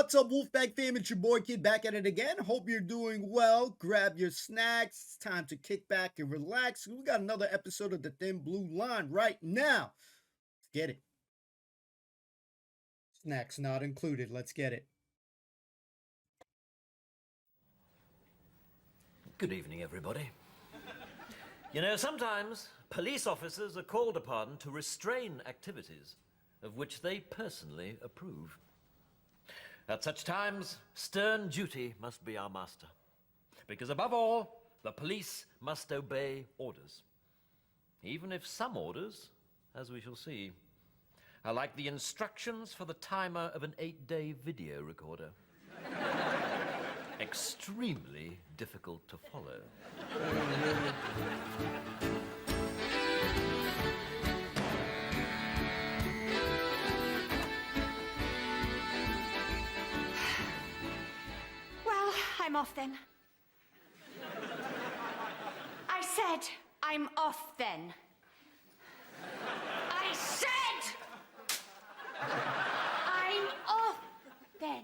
What's up, Wolfpack fam? It's your boy Kid back at it again. Hope you're doing well. Grab your snacks. It's time to kick back and relax. We got another episode of The Thin Blue Line right now. Let's get it. Snacks not included. Let's get it. Good evening, everybody. You know, sometimes police officers are called upon to restrain activities of which they personally approve. At such times, stern duty must be our master. Because above all, the police must obey orders. Even if some orders, as we shall see, are like the instructions for the timer of an 8-day video recorder. Extremely difficult to follow. I'm off then. I said I'm off then. I said I'm off then.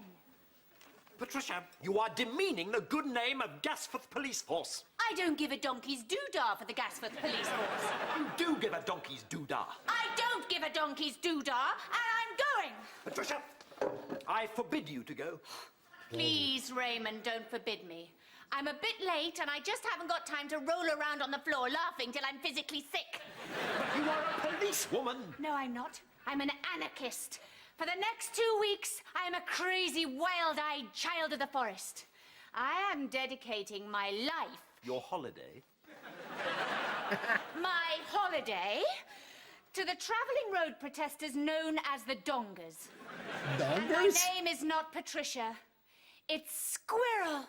Patricia, you are demeaning the good name of Gasforth Police Force. I don't give a donkey's doodah for the Gasforth Police Force. You do give a donkey's doodah. I don't give a donkey's doodah, and I'm going. Patricia, I forbid you to go. Please, Raymond, don't forbid me. I'm a bit late, and I just haven't got time to roll around on the floor laughing till I'm physically sick. But you are a policewoman. No, I'm not. I'm an anarchist. For the next 2 weeks, I am a crazy, wild-eyed child of the forest. I am dedicating my life... Your holiday? My holiday to the travelling road protesters known as the Dongers. Dongers? And my name is not Patricia. It's Squirrel.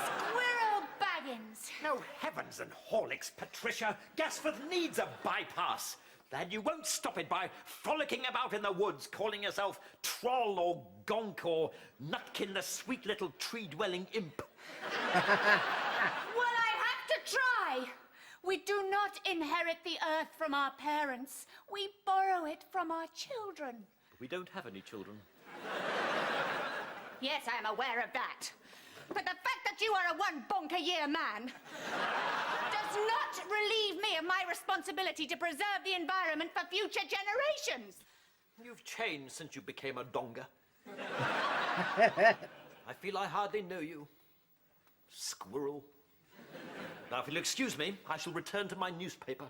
Squirrel Baggins. No heavens and Horlicks, Patricia. Gasforth needs a bypass. And you won't stop it by frolicking about in the woods, calling yourself Troll or Gonk or Nutkin, the sweet little tree-dwelling imp. Well, I have to try. We do not inherit the earth from our parents. We borrow it from our children. But we don't have any children. Yes, I am aware of that. But the fact that you are a one-bonk-a-year man does not relieve me of my responsibility to preserve the environment for future generations. You've changed since you became a donger. I feel I hardly know you. Squirrel. Now, if you'll excuse me, I shall return to my newspaper.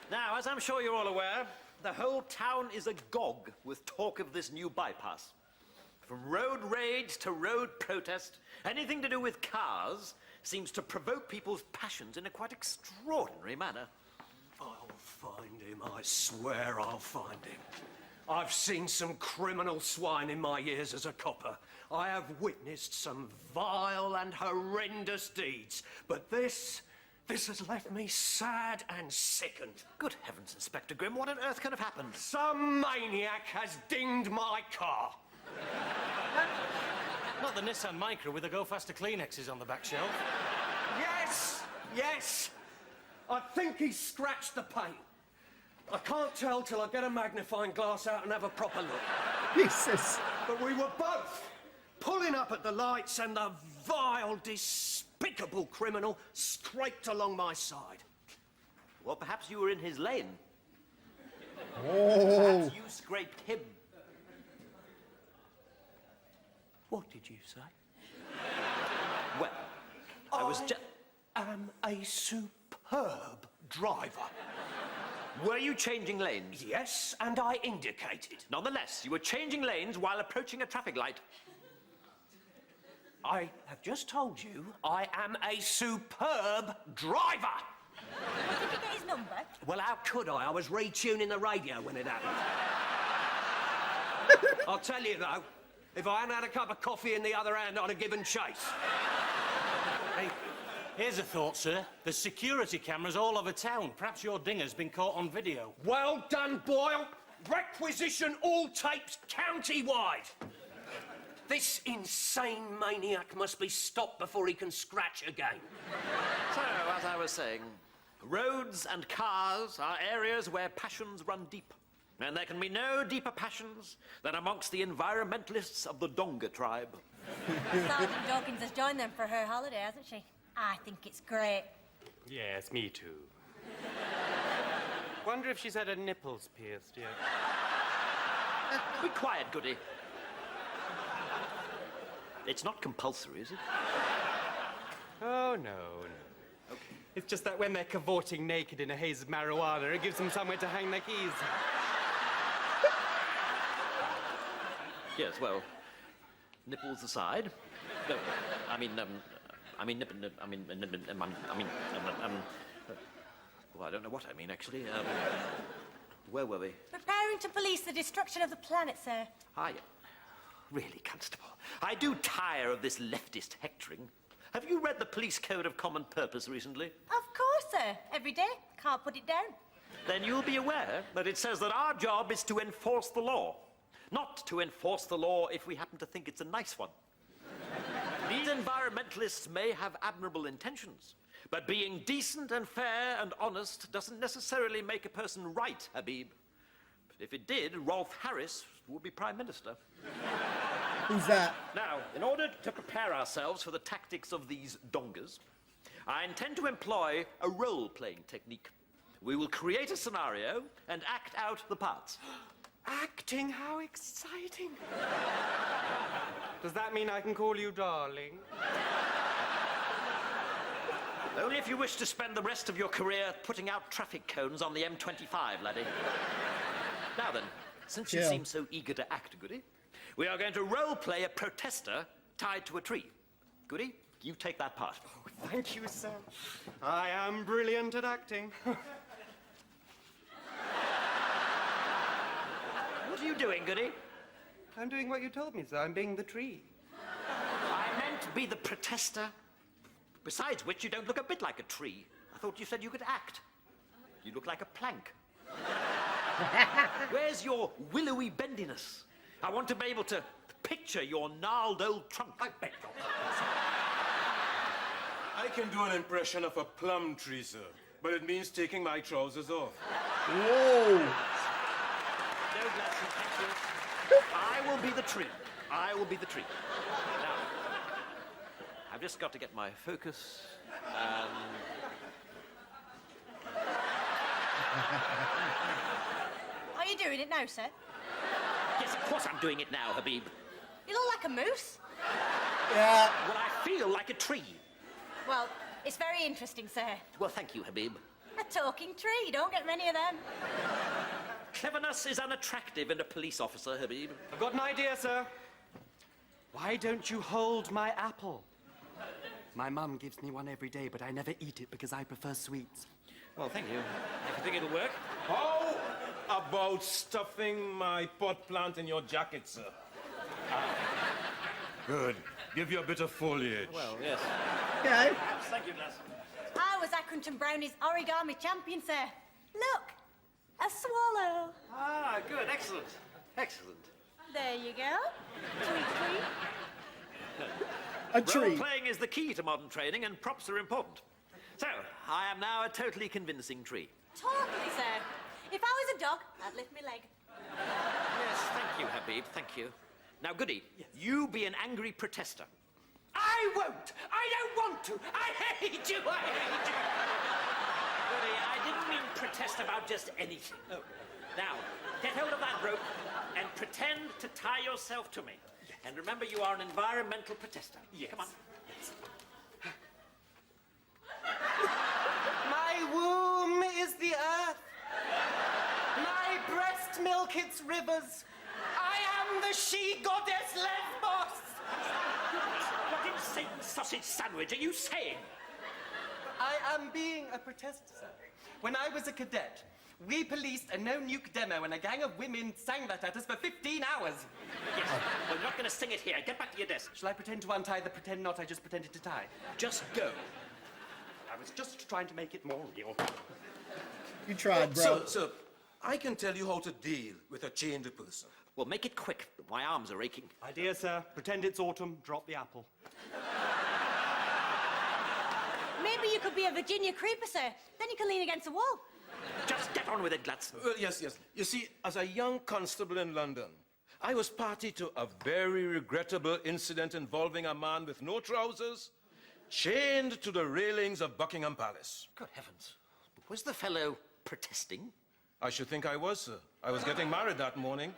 Now, as I'm sure you're all aware, the whole town is agog with talk of this new bypass. From road rage to road protest, anything to do with cars seems to provoke people's passions in a quite extraordinary manner. I'll find him, I swear I'll find him. I've seen some criminal swine in my years as a copper. I have witnessed some vile and horrendous deeds, but this has left me sad and sickened. Good heavens, Inspector Grimm, what on earth could have happened? Some maniac has dinged my car. Not the Nissan Micra with the Go Faster Kleenexes on the back shelf. Yes. I think he's scratched the paint. I can't tell till I get a magnifying glass out and have a proper look. Jesus. But we were both pulling up at the lights and the vile, despicable criminal scraped along my side. Well, perhaps you were in his lane. Oh. Perhaps you scraped him. What did you say? Well, I was just... am a superb driver. Were you changing lanes? Yes, and I indicated. Nonetheless, you were changing lanes while approaching a traffic light. I have just told you I am a superb driver. Did you get his number? Well, how could I? I was retuning the radio when it happened. I'll tell you, though, if I hadn't had a cup of coffee in the other hand, I'd have given chase. Hey, here's a thought, sir. There's security cameras all over town. Perhaps your dinger's been caught on video. Well done, Boyle. Requisition all tapes county-wide. This insane maniac must be stopped before he can scratch again. So, as I was saying, roads and cars are areas where passions run deep. And there can be no deeper passions than amongst the environmentalists of the Donga tribe. Sergeant Dawkins has joined them for her holiday, hasn't she? I think it's great. Yes, me too. Wonder if she's had her nipples pierced yet. Be quiet, Goody. It's not compulsory, is it? Oh, no. Okay. It's just that when they're cavorting naked in a haze of marijuana, it gives them somewhere to hang their keys. Yes, well, nipples aside. No, well, I don't know what I mean, actually. Where were we? Preparing to police the destruction of the planet, sir. Really, Constable, I do tire of this leftist hectoring. Have you read the Police Code of Common Purpose recently? Of course, sir. Every day. Can't put it down. Then you'll be aware that it says that our job is to enforce the law. Not to enforce the law if we happen to think it's a nice one. These environmentalists may have admirable intentions, but being decent and fair and honest doesn't necessarily make a person right, Habib. If it did, Rolf Harris would be Prime Minister. Who's that? Now, in order to prepare ourselves for the tactics of these dongas, I intend to employ a role-playing technique. We will create a scenario and act out the parts. Acting? How exciting. Does that mean I can call you darling? Only if you wish to spend the rest of your career putting out traffic cones on the M25, laddie. Now then, since you seem so eager to act, Goody, we are going to role-play a protester tied to a tree. Goody, you take that part. Oh, thank you, sir. I am brilliant at acting. What are you doing, Goody? I'm doing what you told me, sir. I'm being the tree. I meant to be the protester. Besides which, you don't look a bit like a tree. I thought you said you could act. You look like a plank. Where's your willowy bendiness? I want to be able to picture your gnarled old trunk. I beg your pardon. I can do an impression of a plum tree, sir, but it means taking my trousers off. Whoa! No, Gladson, thank you. I will be the tree. I will be the tree. Now, I've just got to get my focus and... Are you doing it now, sir? Yes, of course I'm doing it now, Habib. You look like a moose. Yeah. Well, I feel like a tree. Well, it's very interesting, sir. Well, thank you, Habib. A talking tree. You don't get many of them. Cleverness is unattractive in a police officer, Habib. I've got an idea, sir. Why don't you hold my apple? My mum gives me one every day, but I never eat it because I prefer sweets. Well, thank you. If you think it'll work. How about stuffing my pot plant in your jacket, sir? Good. Give you a bit of foliage. Well, yes. Okay. Thank you, Glass. I was Accrington Brownie's origami champion, sir. Look, a swallow. Ah, good. Excellent. Excellent. There you go. Tweet, tweet. A tree. Role-playing is the key to modern training, and props are important. So, I am now a totally convincing tree. Totally, sir. If I was a dog, I'd lift my leg. Yes, thank you, Habib. Thank you. Now, Goody, you be an angry protester. I won't! I don't want to! I hate you! I hate you! Goody, I didn't mean protest about just anything. Oh. Now, get hold of that rope and pretend to tie yourself to me. Yes. And remember, you are an environmental protester. Yes. Come on. Yes. My womb is the earth. My breast milk its rivers. I am the she-goddess Lesbos. What in Satan's sausage sandwich are you saying? I am being a protester, sir. When I was a cadet, we policed a no-nuke demo and a gang of women sang that at us for 15 hours. Yes, well, you're not going to sing it here. Get back to your desk. Shall I pretend to untie the pretend knot I just pretended to tie? Just go. I was just trying to make it more real. You tried, bro. Sir, I can tell you how to deal with a chained person. Well, make it quick. My arms are aching. Idea, sir. Pretend it's autumn, drop the apple. Maybe you could be a Virginia creeper, sir. Then you can lean against a wall. Just get on with it, Gladstone. Well, yes. You see, as a young constable in London, I was party to a very regrettable incident involving a man with no trousers, chained to the railings of Buckingham Palace. Good heavens. Was the fellow protesting? I should think I was, sir. I was getting married that morning.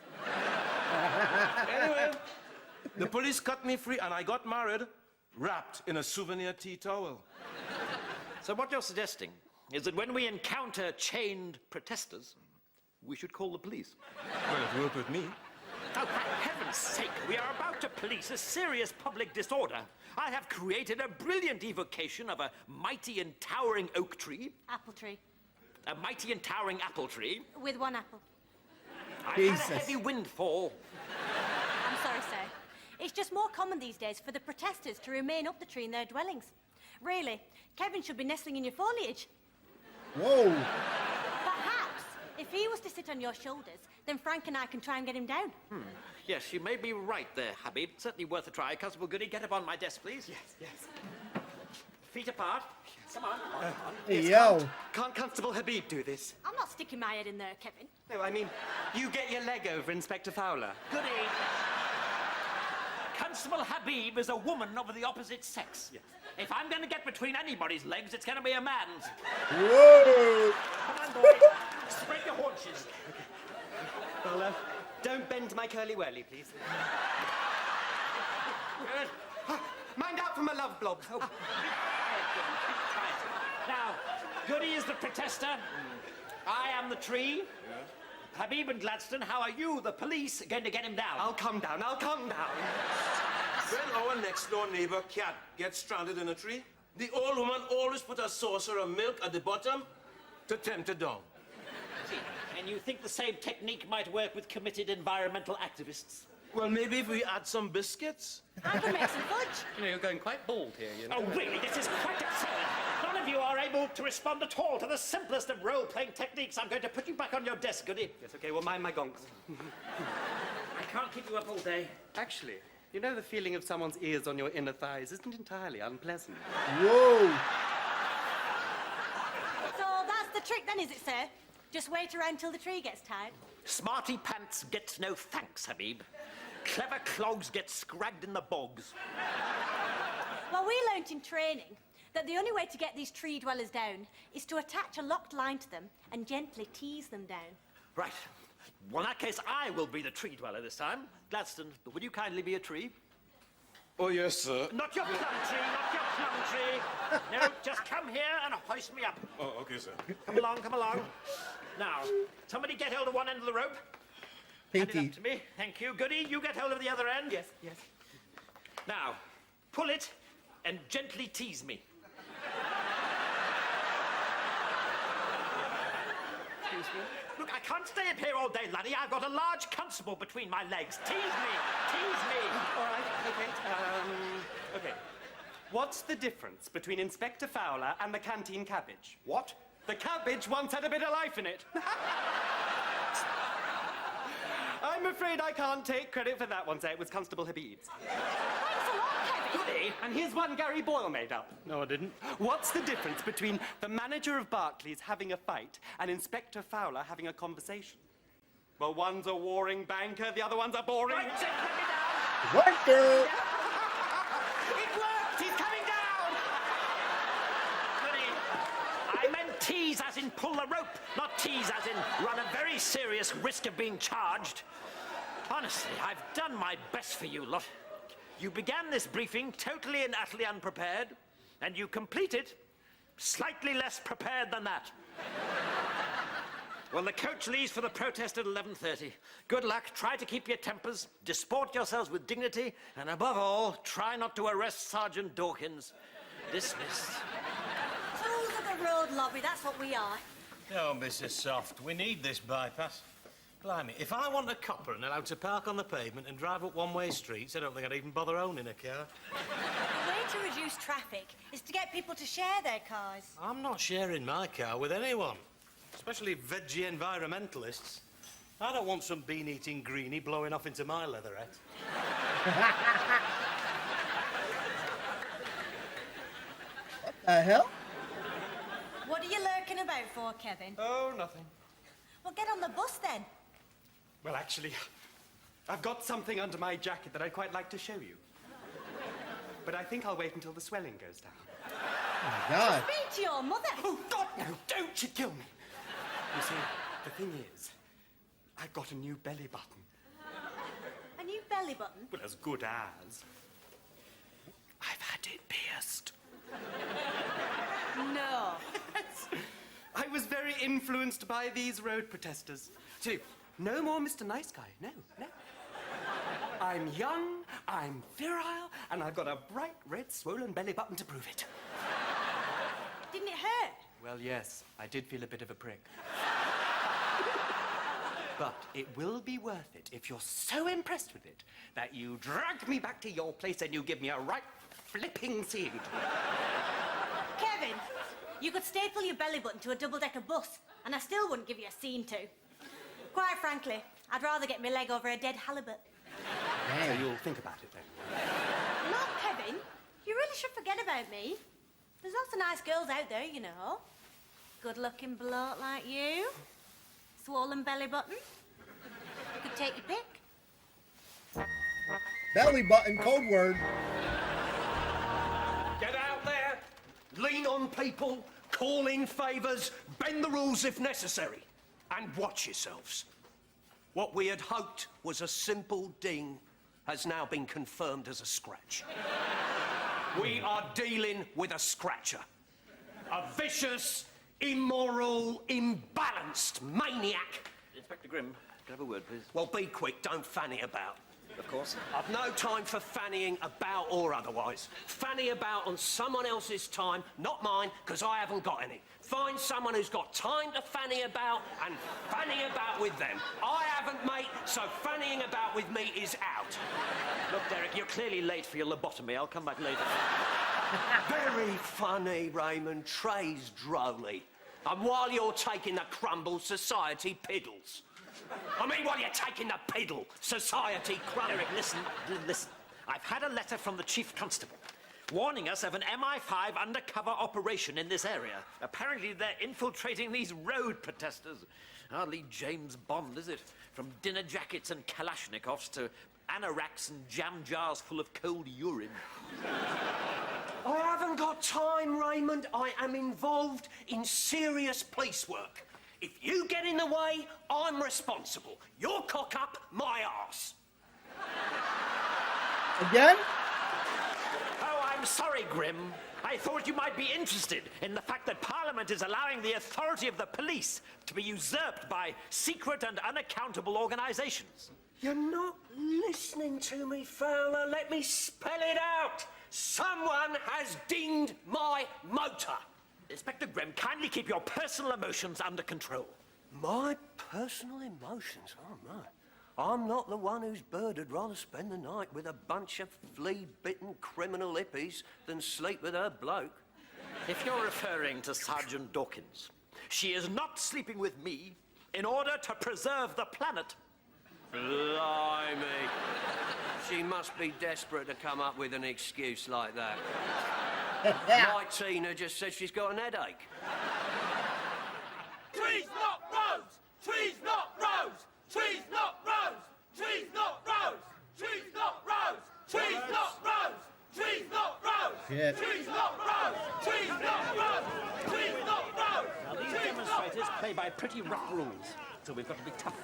Anyway, the police cut me free and I got married wrapped in a souvenir tea towel. So what you're suggesting is that when we encounter chained protesters, we should call the police. Well, it worked with me. Oh, for heaven's sake, we are about to police a serious public disorder. I have created a brilliant evocation of a mighty and towering oak tree, Apple tree. a mighty and towering apple tree. With one apple. I Jesus. had a heavy windfall. I'm sorry, sir. It's just more common these days for the protesters to remain up the tree in their dwellings. Really, Kevin should be nestling in your foliage. Whoa. Perhaps, if he was to sit on your shoulders, then Frank and I can try and get him down. Yes, you may be right there, Habib. Certainly worth a try. Constable Goody, get up on my desk, please. Yes. Feet apart. Come on. Hey, yo. Can't Constable Habib do this? I'm not sticking my head in there, Kevin. No, I mean, you get your leg over Inspector Fowler. Goody. Constable Habib is a woman of the opposite sex. Yes. If I'm going to get between anybody's legs, it's going to be a man's. Whoa. Come on, boy. Spread your haunches. Well, don't bend my curly whirly, please. Good. Mind out for my love blob. Oh. Now, Goody is the protester. I am the tree. Habib and Gladstone, how are you, the police, going to get him down? I'll come down. When our next door neighbor, Cat, gets stranded in a tree, the old woman always put a saucer of milk at the bottom to tempt her down. See, and you think the same technique might work with committed environmental activists? Well, maybe if we add some biscuits. I can make some fudge. You know, you're going quite bald here, you know. Oh, really? This is quite absurd. None of you are able to respond at all to the simplest of role-playing techniques. I'm going to put you back on your desk, Goody. Yes, okay, well, mind my gonks. I can't keep you up all day. Actually, you know the feeling of someone's ears on your inner thighs isn't entirely unpleasant. Whoa. So that's the trick then, is it, sir? Just wait around till the tree gets tired. Smarty pants gets no thanks, Habib. Clever clogs get scragged in the bogs. Well, we learnt in training that the only way to get these tree dwellers down is to attach a locked line to them and gently tease them down. Right. Well, in that case, I will be the tree dweller this time. Gladstone, would you kindly be a tree? Oh, yes, sir. Not your plum tree, not your plum tree. No, just come here and hoist me up. Oh, okay, sir. Come along, come along. Now, somebody get hold of one end of the rope. Hand it Pinky. up to me. Thank you. Goody, you get hold of the other end. Yes. Now, pull it and gently tease me. Excuse me. Look, I can't stay up here all day, laddie. I've got a large constable between my legs. Tease me. Tease me. All right, okay. Okay. What's the difference between Inspector Fowler and the canteen cabbage? What? The cabbage once had a bit of life in it. I'm afraid I can't take credit for that one, sir. It was Constable Habib's. Thanks a lot, Kevin. Goody. And here's one Gary Boyle made up. No, I didn't. What's the difference between the manager of Barclays having a fight and Inspector Fowler having a conversation? Well, one's a warring banker, the other one's a boring... Right, Jack, let me down. What the? It worked! He's coming down! Goody. I meant tease as in pull the rope, not tease as in run a very serious risk of being charged. Honestly, I've done my best for you lot. You began this briefing totally and utterly unprepared, and you complete it slightly less prepared than that. Well, the coach leaves for the protest at 11:30. Good luck. Try to keep your tempers, disport yourselves with dignity, and above all, try not to arrest Sergeant Dawkins. Dismissed. Fools of the road lobby, that's what we are. Don't be so soft. We need this bypass. Blimey, if I want a copper and allowed to park on the pavement and drive up one-way streets, I don't think I'd even bother owning a car. The way to reduce traffic is to get people to share their cars. I'm not sharing my car with anyone. Especially veggie environmentalists. I don't want some bean-eating greenie blowing off into my leatherette. What the hell? What are you lurking about for, Kevin? Oh, nothing. Well, get on the bus then. Well, actually, I've got something under my jacket that I'd quite like to show you. But I think I'll wait until the swelling goes down. Oh my God. Speak to your mother. Oh, God, no, don't you kill me. You see, the thing is, I've got a new belly button. A new belly button? Well, as good as. I've had it pierced. No. I was very influenced by these road protesters. So, no more Mr. Nice Guy. No, no. I'm young, I'm virile, and I've got a bright red swollen belly button to prove it. Didn't it hurt? Well, yes, I did feel a bit of a prick. But it will be worth it if you're so impressed with it that you drag me back to your place and you give me a right flipping seeing to. Kevin, you could staple your belly button to a double-decker bus, and I still wouldn't give you a scene to. Quite frankly, I'd rather get my leg over a dead halibut. So you'll think about it then. Look, Kevin, you really should forget about me. There's lots of nice girls out there, you know. Good-looking bloke like you. Swollen belly button. You could take your pick. Belly button, code word. Get out there, lean on people, call in favours, bend the rules if necessary, and watch yourselves. What we had hoped was a simple ding has now been confirmed as a scratch. We are dealing with a scratcher. A vicious, immoral, imbalanced maniac. Inspector Grimm, can I have a word, please? Well, be quick, don't fanny about. Of course. I've no time for fannying about or otherwise. Fanny about on someone else's time, not mine, because I haven't got any. Find someone who's got time to fanny about and fanny about with them. I haven't, mate, so fannying about with me is out. Look, Derek, you're clearly late for your lobotomy. I'll come back later. Very funny, Raymond. Trey's drolly. And while you're taking the crumble, society piddles. I mean, while you're taking the piddle, society crumble. Derek, listen. I've had a letter from the Chief Constable warning us of an MI5 undercover operation in this area. Apparently, they're infiltrating these road protesters. Hardly James Bond, is it? From dinner jackets and Kalashnikovs to anoraks and jam jars full of cold urine. I haven't got time, Raymond. I am involved in serious police work. If you get in the way, I'm responsible. Your cock up, my arse. Again? Oh, I'm sorry, Grimm. I thought you might be interested in the fact that Parliament is allowing the authority of the police to be usurped by secret and unaccountable organisations. You're not listening to me, Fowler. Let me spell it out. Someone has dinged my motor. Inspector Grimm, kindly keep your personal emotions under control. My personal emotions? Oh, my. I'm not the one whose bird would rather spend the night with a bunch of flea-bitten criminal hippies than sleep with her bloke. If you're referring to Sergeant Dawkins, she is not sleeping with me in order to preserve the planet. Blimey. She must be desperate to come up with an excuse like that. My Tina just said she's got an headache. Trees, not roads! Trees, not roads! Trees, not roads! Trees, not roads! Trees, not roads! Trees, not roads! Trees, not roads! Shit. Trees, not roads! Trees, not roads! Trees, not roads! Now, these demonstrators play by pretty rough rules, so we've got to be tough.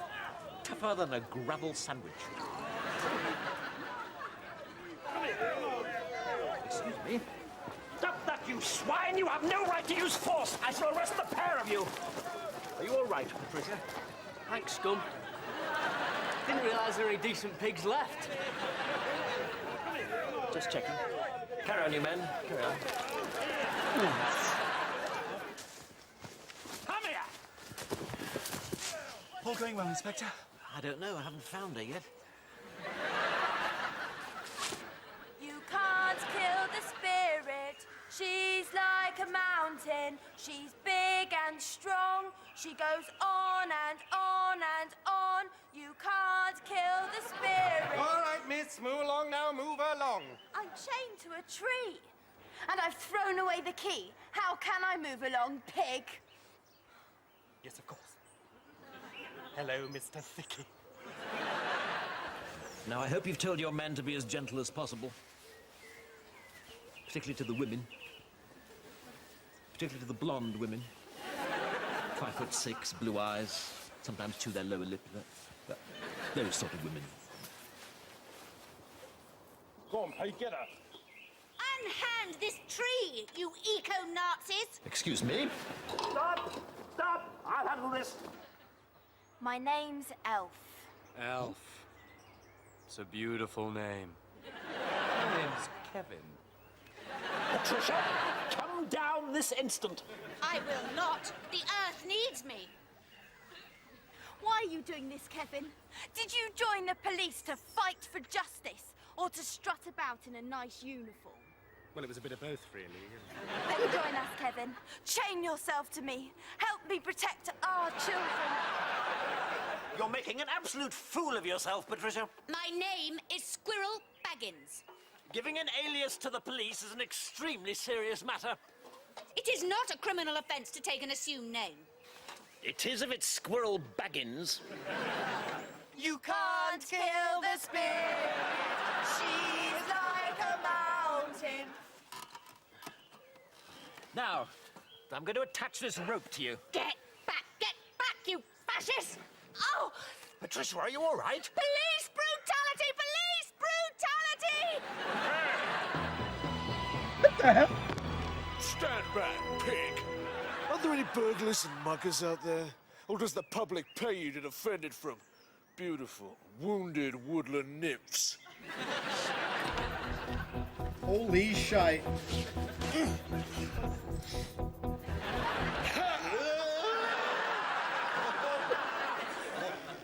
Tougher than a gravel sandwich. Excuse me. Stop that, you swine! You have no right to use force! I shall arrest the pair of you! Are you all right, Patricia? Thanks, Scum. Didn't realise there were any decent pigs left. Just checking. Carry on, you men. Carry on. Come here! All going well, Inspector? I don't know. I haven't found her yet. You can't kill the spirit. She's like a mountain. She's big big and strong. She goes on and on and on. You can't kill the spirit. All right, miss, move along now, move along. I'm chained to a tree. And I've thrown away the key. How can I move along, pig? Yes, of course. Hello, Mr. Thicky. Now, I hope you've told your men to be as gentle as possible. Particularly to the women. Particularly to the blonde women. 5'6", blue eyes, sometimes chew their lower lip. Those sort of women. Go on, hey, get her. Unhand this tree, you eco-Nazis! Excuse me? Stop! Stop! I'll handle this. My name's Elf. Elf. It's a beautiful name. My name's Kevin. Patricia, come down this instant. I will not. The Earth needs me. Why are you doing this, Kevin? Did you join the police to fight for justice or to strut about in a nice uniform? Well, it was a bit of both, really. Then join us, Kevin. Chain yourself to me. Help me protect our children. You're making an absolute fool of yourself, Patricia. My name is Squirrel Baggins. Giving an alias to the police is an extremely serious matter. It is not a criminal offence to take an assumed name. It is if it's Squirrel Baggins. You can't kill the spirit. She's like a mountain. Now, I'm going to attach this rope to you. Get back, you fascist! Oh! Patricia, are you all right? Police brutality! Police brutality! What the hell? Stand back, pig. Are there any burglars and muggers out there? Or does the public pay you to defend it from beautiful, wounded woodland nymphs? Holy shite.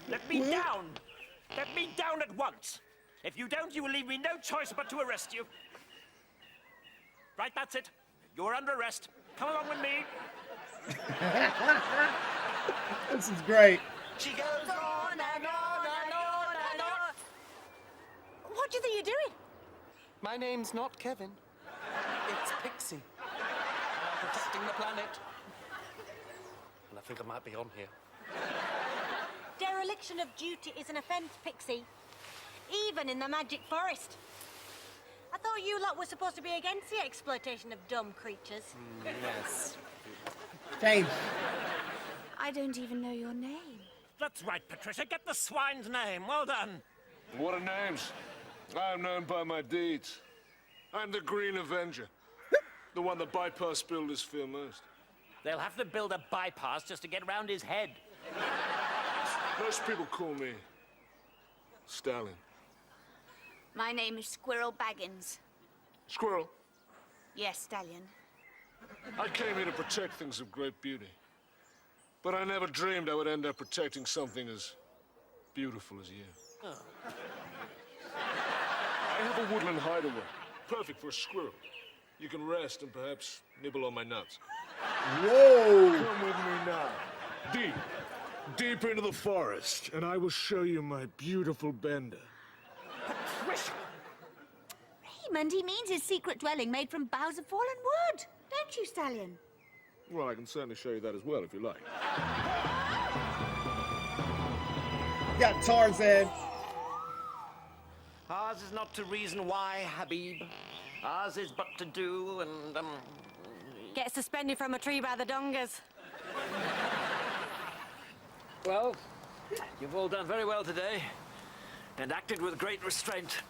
Let me down! Let me down at once! If you don't, you will leave me no choice but to arrest you. Right, that's it. You're under arrest. Come along with me. This is great. She goes on and on and on and on. What do you think you're doing? My name's not Kevin. It's Pixie. I'm protecting the planet. And I think I might be on here. Dereliction of duty is an offence, Pixie. Even in the Magic Forest. I thought you lot were supposed to be against the exploitation of dumb creatures. Yes. James. I don't even know your name. That's right, Patricia. Get the swine's name. Well done. What are names? I am known by my deeds. I'm the Green Avenger. The one the bypass builders fear most. They'll have to build a bypass just to get around his head. Most people call me Stalin. My name is Squirrel Baggins. Squirrel. Yes, Stallion. I came here to protect things of great beauty. But I never dreamed I would end up protecting something as beautiful as you. Oh. I have a woodland hideaway, perfect for a squirrel. You can rest and perhaps nibble on my nuts. Whoa! Come with me now. Deep into the forest, and I will show you my beautiful bender. Patricia! Raymond, he means his secret dwelling made from boughs of fallen wood. Don't you, Stallion? Well, I can certainly show you that as well, if you like. Got Tarzan. Ours is not to reason why, Habib. Ours is but to do and, Get suspended from a tree by the dongas. Well, you've all done very well today, and acted with great restraint.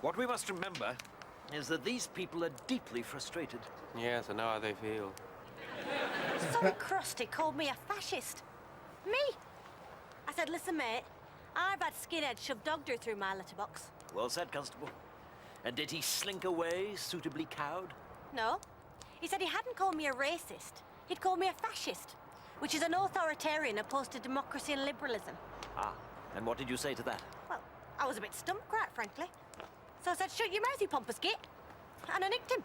What we must remember is that these people are deeply frustrated. Yes, I know how they feel. Some crusty called me a fascist. Me? I said, listen, mate, I've had skinheads shove dog dirt through my letterbox. Well said, Constable. And did he slink away, suitably cowed? No. He said he hadn't called me a racist. He'd called me a fascist, which is an authoritarian opposed to democracy and liberalism. Ah, and what did you say to that? Well, I was a bit stumped, quite frankly. So I said, shut your mouth, you pompous git. And I nicked him.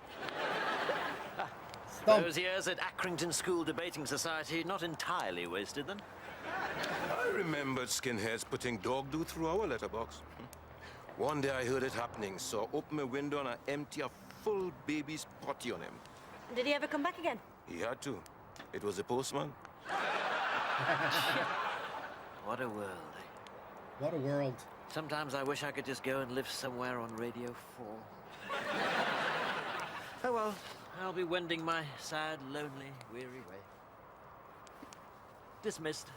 Thump. Those years at Accrington School Debating Society not entirely wasted then. I remembered skinheads putting dog do through our letterbox. One day I heard it happening, so I opened my window and I emptied a full baby's potty on him. Did he ever come back again? He had to. It was the postman. What a world, eh? What a world. Sometimes I wish I could just go and live somewhere on Radio 4. Oh well, I'll be wending my sad, lonely, weary way. Dismissed.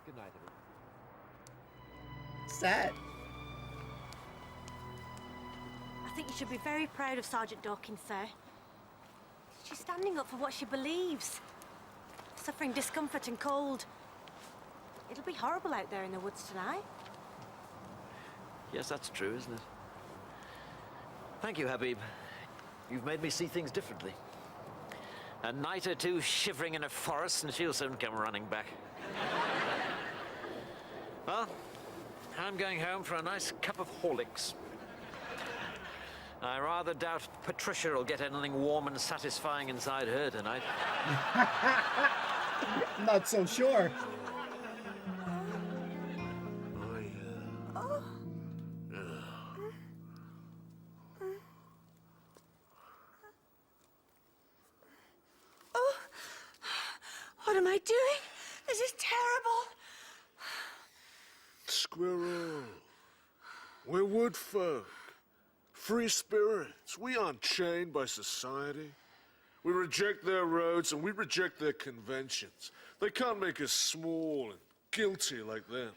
Good night, everyone. Sad. I think you should be very proud of Sergeant Dawkins, sir. She's standing up for what she believes. Suffering discomfort and cold. It'll be horrible out there in the woods tonight. Yes, that's true, isn't it? Thank you, Habib. You've made me see things differently. A night or two shivering in a forest and she'll soon come running back. Well, I'm going home for a nice cup of Horlicks. I rather doubt Patricia will get anything warm and satisfying inside her tonight. Not so sure. What am I doing? This is terrible. Squirrel. We're wood folk. Free spirits. We aren't chained by society. We reject their roads and we reject their conventions. They can't make us small and guilty like them.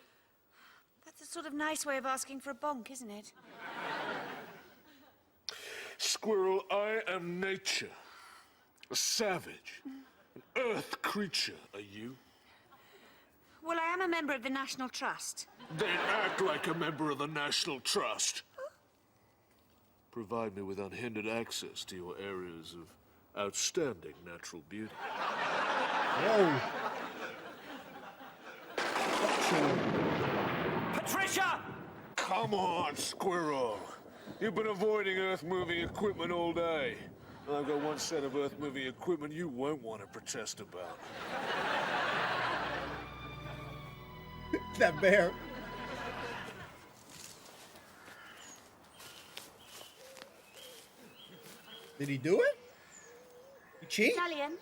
That's a sort of nice way of asking for a bonk, isn't it? Squirrel, I am nature. A savage. An earth creature, are you? Well, I am a member of the National Trust. Then act like a member of the National Trust. Provide me with unhindered access to your areas of outstanding natural beauty. Whoa. Patricia! Come on, Squirrel. You've been avoiding earth-moving equipment all day. I've got one set of earth-moving equipment you won't want to protest about. That bear. Did he do it? You cheat? Italian.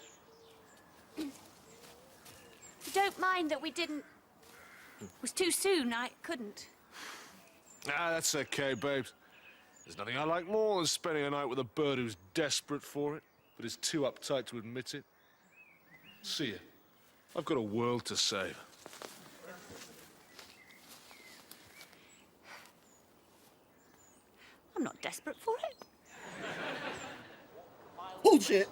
You don't mind that we didn't... It was too soon, I couldn't. Ah, that's okay, babes. There's nothing I like more than spending a night with a bird who's desperate for it, but is too uptight to admit it. See ya. I've got a world to save. I'm not desperate for it. Bullshit.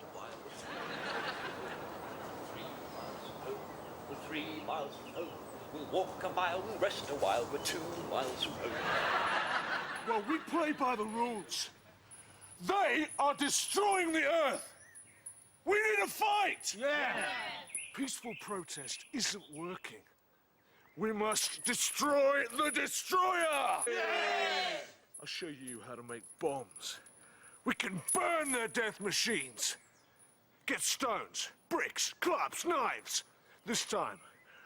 3 miles from home. We'll walk a mile, we'll rest a while. We're 2 miles from home. Well, we play by the rules. They are destroying the Earth. We need a fight. Yeah. Peaceful protest isn't working. We must destroy the destroyer. Yeah. I'll show you how to make bombs. We can burn their death machines. Get stones, bricks, clubs, knives. This time,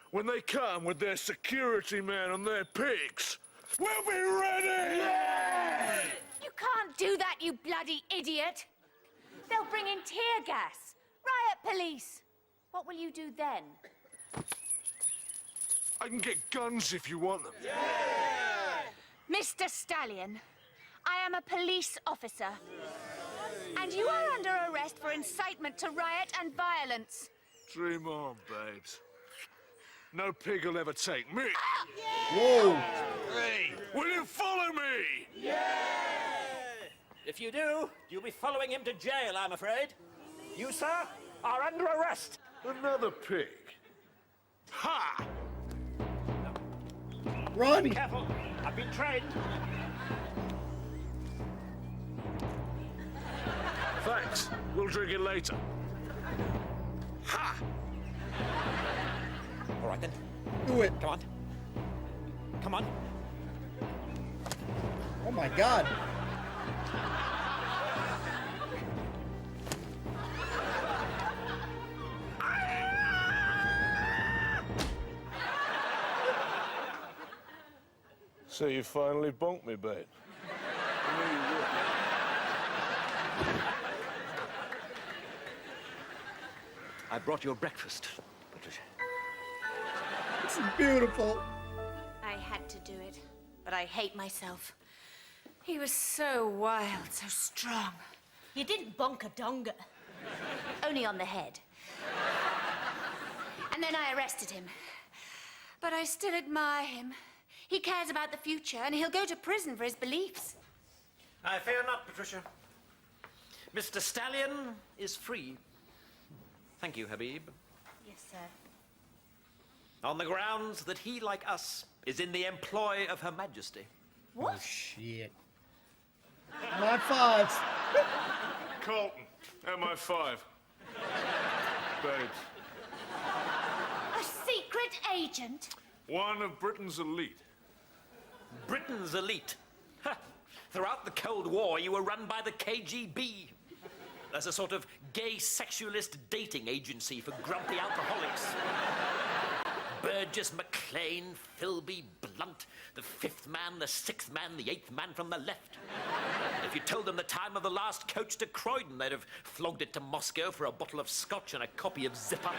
when they come with their security men and their pigs, we'll be ready! Yeah! You can't do that, you bloody idiot! They'll bring in tear gas, riot police. What will you do then? I can get guns if you want them. Yeah! Mr. Stallion, I am a police officer. And you are under arrest for incitement to riot and violence. Dream on, babes. No pig will ever take me. Whoa. Hey, will you follow me? Yeah! If you do, you'll be following him to jail, I'm afraid. You, sir, are under arrest. Another pig. Ha! Run! Be careful. I've been trained. Thanks. We'll drink it later. Ha! All right, then. Do it. Come on. Come on. Oh my God. So you finally bonked me, babe. I brought your breakfast, Patricia. This is beautiful. I had to do it, but I hate myself. He was so wild, so strong. You didn't bonk a donga. Only on the head. And then I arrested him. But I still admire him. He cares about the future, and he'll go to prison for his beliefs. I fear not, Patricia. Mr. Stallion is free. Thank you, Habib. Yes, sir. On the grounds that he, like us, is in the employ of Her Majesty. What? Oh, shit. MI5. Carlton, MI5. Babes. A secret agent? One of Britain's elite. Britain's elite. Ha! Throughout the Cold War, you were run by the KGB as a sort of gay sexualist dating agency for grumpy alcoholics. Burgess, McLean, Philby, Blunt, the fifth man, the sixth man, the eighth man from the left. If you told them the time of the last coach to Croydon, they'd have flogged it to Moscow for a bottle of scotch and a copy of Zipper.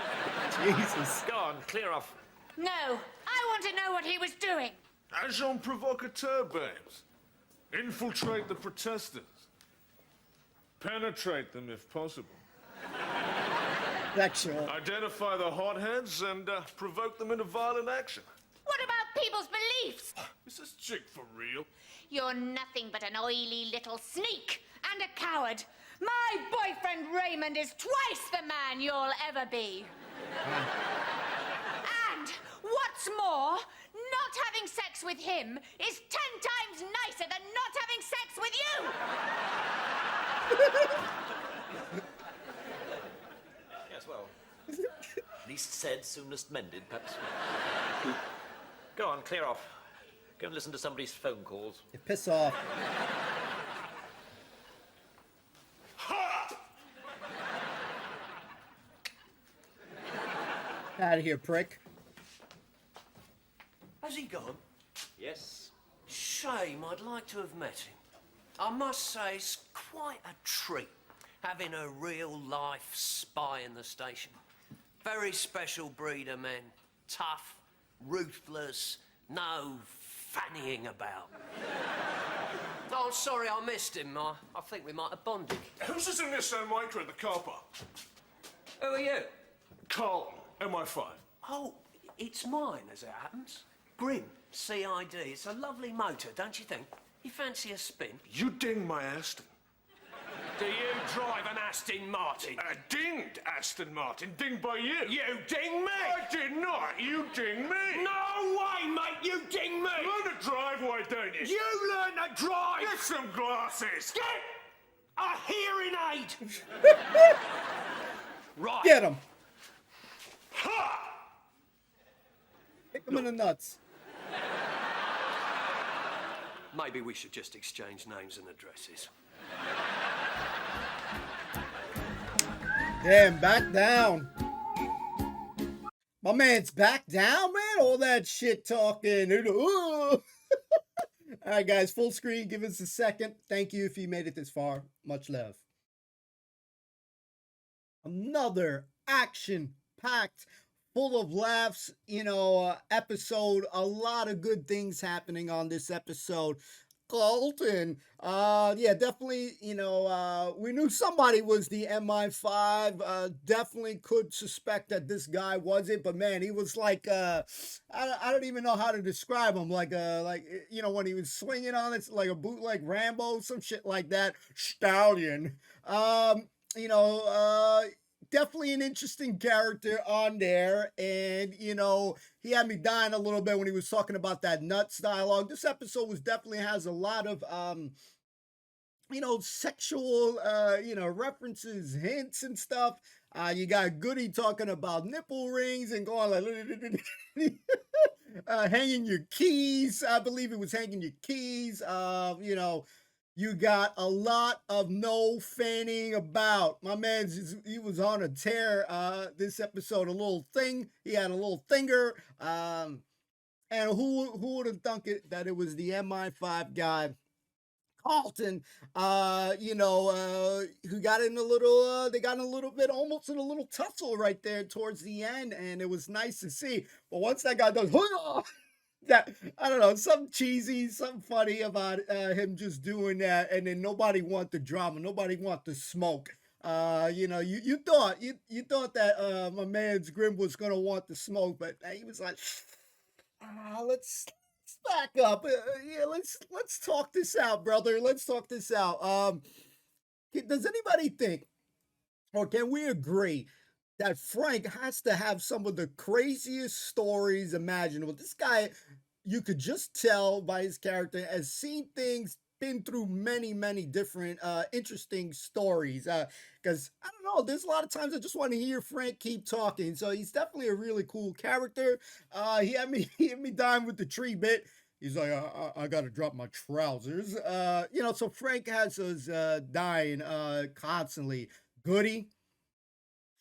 Jesus. Go on, clear off. No, I want to know what he was doing. Agent provocateur, babes. Infiltrate the protesters. Penetrate them if possible. Sexual. Identify the hotheads and provoke them into violent action. What about people's beliefs? Is this chick for real? You're nothing but an oily little sneak and a coward. My boyfriend Raymond is twice the man you'll ever be. And what's more, not having sex with him is 10 times nicer than not having sex with you. Yes, well, least said, soonest mended, perhaps. Go on, clear off. Go and listen to somebody's phone calls. You piss off. Out of here, prick. Has he gone? Yes. Shame, I'd like to have met him. I must say, it's quite a treat having a real-life spy in the station. Very special breed of men. Tough, ruthless, no fannying about. Oh, sorry, I missed him. I think we might have bonded. Who's this in Nissan Micra in the car park? Who are you? Carlton, MI5. Oh, it's mine, as it happens. Grim, CID. It's a lovely motor, don't you think? You fancy a spin? You ding my Aston. Do you drive an Aston Martin? A dinged Aston Martin, dinged by you. You ding me! I did not. You ding me. No way, mate! You ding me! Learn to drive, why don't you? You learn to drive! Get some glasses. Get a hearing aid! Right. Get him. Ha! Kick him in the nuts. Maybe we should just exchange names and addresses. Damn, back down. My man's back down, man. All that shit talking. All right, guys, full screen. Give us a second. Thank you if you made it this far. Much love. Another action-packed, full of laughs, episode. A lot of good things happening on this episode. Colton, yeah, definitely, we knew somebody was the MI5, definitely could suspect that this guy was it, but man, he was like, I don't even know how to describe him, like, when he was swinging on it, like a bootleg Rambo, some shit like that, Stallion, definitely an interesting character on there, and he had me dying a little bit when he was talking about that nuts dialogue. This episode has a lot of sexual references, hints and stuff. You got Goody talking about nipple rings and going like hanging your keys. I believe it was hanging your keys. You got a lot of no fanning about. My man, he was on a tear this episode. A little thing. He had a little finger. And who would have thunk it that it was the MI5 guy, Carlton, who got in a little, they got in a little bit, almost in a little tussle right there towards the end, and it was nice to see. But once that guy does, that, I don't know, something cheesy, something funny about him just doing that, and then nobody want the drama, nobody want the smoke. You thought that my man's Grim was gonna want the smoke, but he was like, let's back up. Yeah, let's talk this out, brother. Let's talk this out. Does anybody think, or can we agree, that Frank has to have some of the craziest stories imaginable? This guy, you could just tell by his character, has seen things, been through many, many different interesting stories. Because I don't know, there's a lot of times I just want to hear Frank keep talking. So he's definitely a really cool character. He had me he had me dying with the tree bit. He's like, I gotta drop my trousers. So Frank has us dying constantly. Goody,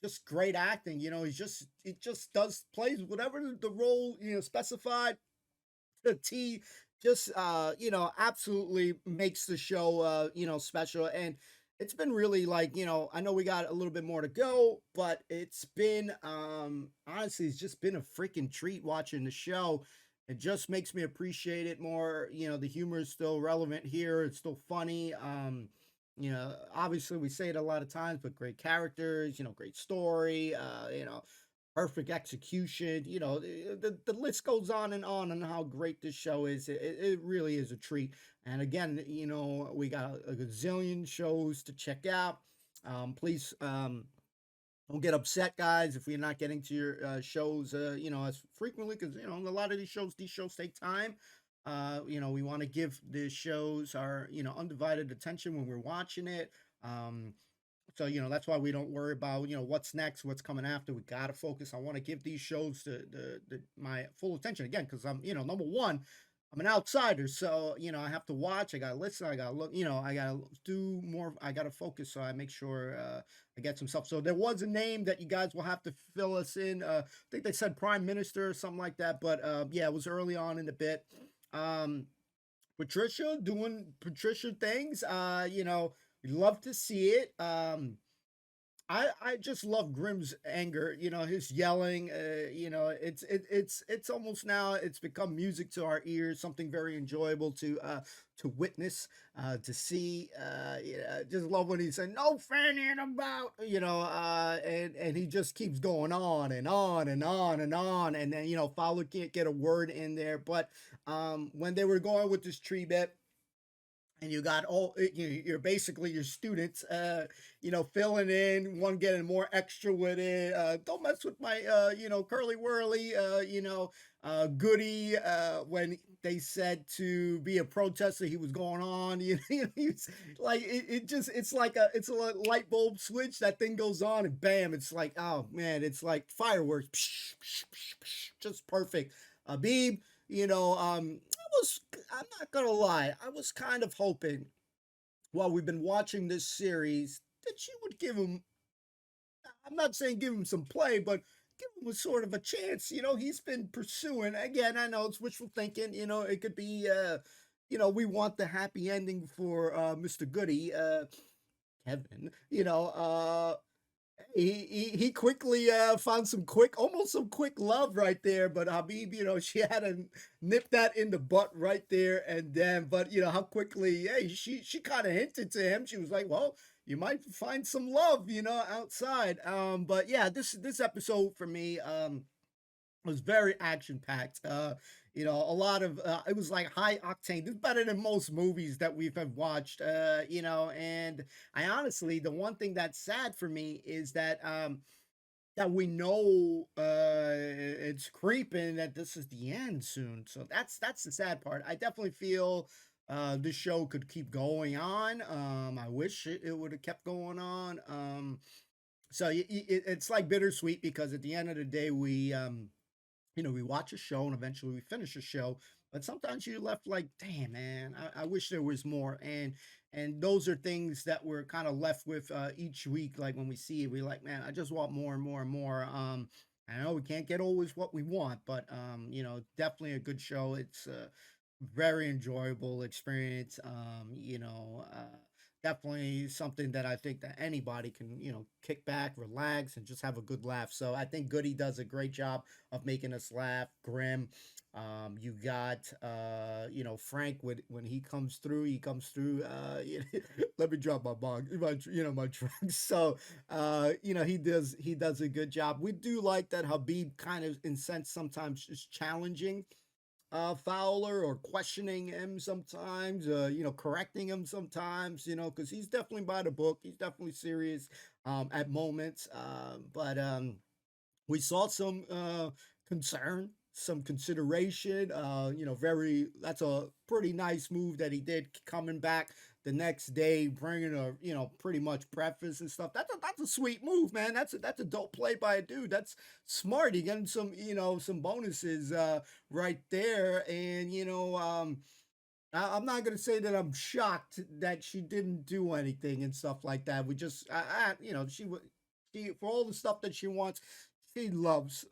just great acting. He just does plays whatever the role specified to the T. Just absolutely makes the show special. And it's been really like, I know we got a little bit more to go, but it's been honestly, it's just been a freaking treat watching the show. It just makes me appreciate it more. The humor is still relevant here. It's still funny. Obviously we say it a lot of times, but great characters, great story, perfect execution. The list goes on how great this show is. It really is a treat. And again, we got a gazillion shows to check out. Please don't get upset, guys, if we're not getting to your shows, as frequently, because a lot of these shows take time. We want to give the shows our undivided attention when we're watching it. So that's why we don't worry about what's next, what's coming after. We gotta focus. I want to give these shows my full attention again, because I'm number one, I'm an outsider, so I have to watch, I gotta listen, I gotta look, I gotta do more, I gotta focus, so I make sure I get some stuff. So there was a name that you guys will have to fill us in. I think they said Prime Minister or something like that, but yeah, it was early on in the bit. Patricia doing Patricia things. We love to see it. I just love Grimm's anger, his yelling, it's almost now it's become music to our ears, something very enjoyable to witness, to see. Just love when he said no fanning about, and he just keeps going on and on and on and on, and then Fowler can't get a word in there. But when they were going with this tree bit, and you got you're basically your students, filling in, one getting more extra with it. Don't mess with my, curly whirly, Goody, when they said to be a protester, he was going on, he's like, it's like it's a light bulb switch. That thing goes on and bam, it's like, oh man, it's like fireworks, just perfect. Abib, I'm not gonna lie, I was kind of hoping while we've been watching this series that you would give him, I'm not saying give him some play, but give him a sort of a chance. He's been pursuing, again, I know it's wishful thinking, it could be, we want the happy ending for Mr. Goody, Kevin, he quickly found almost some quick love right there. But Habib, she had to nip that in the butt right there and then. But how quickly, hey, she kind of hinted to him. She was like, "Well, you might find some love, outside." But yeah, this episode for me, was very action packed. A lot of it was like high octane. This is better than most movies that we've have watched. And I honestly, the one thing that's sad for me is that that we know it's creeping that this is the end soon. So that's the sad part. I definitely feel this show could keep going on. I wish it would have kept going on. So it's like bittersweet, because at the end of the day, we watch a show and eventually we finish a show, but sometimes you're left like, damn, man, I wish there was more. And those are things that we're kind of left with each week. Like when we see it, we're like, man, I just want more and more and more. I know we can't get always what we want, but you know, definitely a good show. It's a very enjoyable experience. Definitely something that I think that anybody can, you know, kick back, relax, and just have a good laugh. So I think Goody does a great job of making us laugh. Grim. You got you know, Frank when he comes through, let me drop my bong, my trunk. So you know, he does a good job. We do like that Habib kind of in sense sometimes is challenging Fowler, or questioning him sometimes, you know, correcting him sometimes, you know, because he's definitely by the book. He's definitely serious at moments. But we saw some concern, some consideration. You know, that's a pretty nice move that he did, coming back the next day, bringing a, you know, pretty much breakfast and stuff. That's a sweet move, man. That's a dope play by a dude. That's smart. He getting some, you know, some bonuses right there. And you know, I'm not gonna say that I'm shocked that she didn't do anything and stuff like that. We just, you know, she, for all the stuff that she wants, she loves,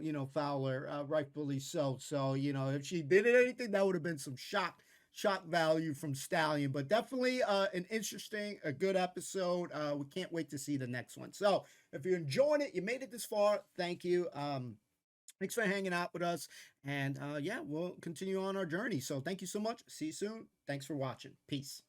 you know, Fowler, rightfully so. So you know, if she did anything, that would have been some shock value from Stallion. But definitely an interesting, a good episode. We can't wait to see the next one. So if you're enjoying it, you made it this far, thank you. Thanks for hanging out with us. And yeah, we'll continue on our journey. So thank you so much. See you soon. Thanks for watching. Peace.